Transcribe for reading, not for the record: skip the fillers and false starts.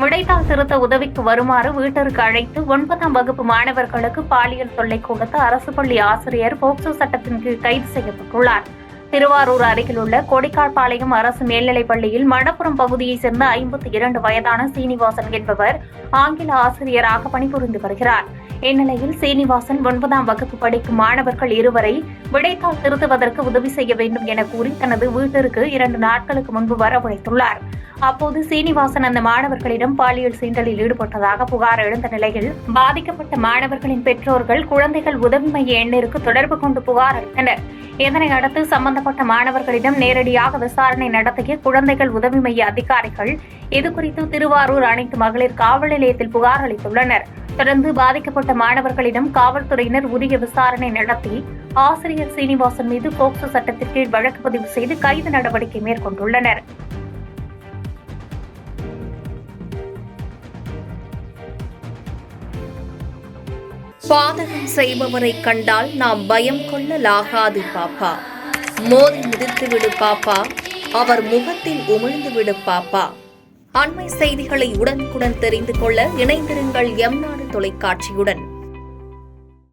விடைத்தாள் திருத்த உதவிக்கு வருமாறு வீட்டிற்கு அழைத்து 9ஆம் வகுப்பு மாணவர்களுக்கு பாலியல் தொல்லை கொடுத்த அரசு பள்ளி ஆசிரியர் போக்சோ சட்டத்தின் கீழ் கைது செய்யப்பட்டுள்ளார். திருவாரூர் அருகில் உள்ள கொடிக்கால்பாளையம் அரசு மேல்நிலைப் பள்ளியில் மடப்புரம் பகுதியைச் சேர்ந்த 52 வயதான சீனிவாசன் என்பவர் ஆங்கில ஆசிரியராக பணிபுரிந்து வருகிறார். இந்நிலையில் சீனிவாசன் 9ஆம் வகுப்பு படிக்கும் மாணவர்கள் இருவரை விடைத்தாள் திருத்துவதற்கு உதவி செய்ய வேண்டும் என கூறி தனது வீட்டிற்கு 2 நாட்களுக்கு முன்பு வரவழைத்துள்ளார். அப்போது சீனிவாசன் அந்த மாணவர்களிடம் பாலியல் சீண்டலில் ஈடுபட்டதாக புகார் எழுந்த நிலையில் பாதிக்கப்பட்ட மாணவர்களின் பெற்றோர்கள் குழந்தைகள் உதவி மைய எண்ணிற்கு தொடர்பு கொண்டு புகார் அளித்தனர். இதனை அடுத்து சம்பந்தப்பட்ட மாணவர்களிடம் நேரடியாக விசாரணை நடத்திய குழந்தைகள் உதவி மைய அதிகாரிகள் இதுகுறித்து திருவாரூர் அனைத்து மகளிர் காவல் நிலையத்தில் புகார் அளித்துள்ளனர். தொடர்ந்து பாதிக்கப்பட்ட மாணவர்களிடம் காவல்துறையினர் உரிய விசாரணை நடத்தி ஆசிரியர் சீனிவாசன் மீது போக்சோ சட்டத்தின் கீழ் வழக்கு பதிவு செய்து கைது நடவடிக்கை மேற்கொண்டுள்ளனர். பாதகம் செய்பவரை கண்டால் நாம் பயம் கொள்ளலாகாது பாப்பா. மோதி மிதித்து விடு பாப்பா, அவர் முகத்தில் உமிழ்ந்து விடு பாப்பா. அண்மை செய்திகளை உடனுக்குடன் தெரிந்து கொள்ள இணைந்திருங்கள் எம் நாடு தொலைக்காட்சியுடன்.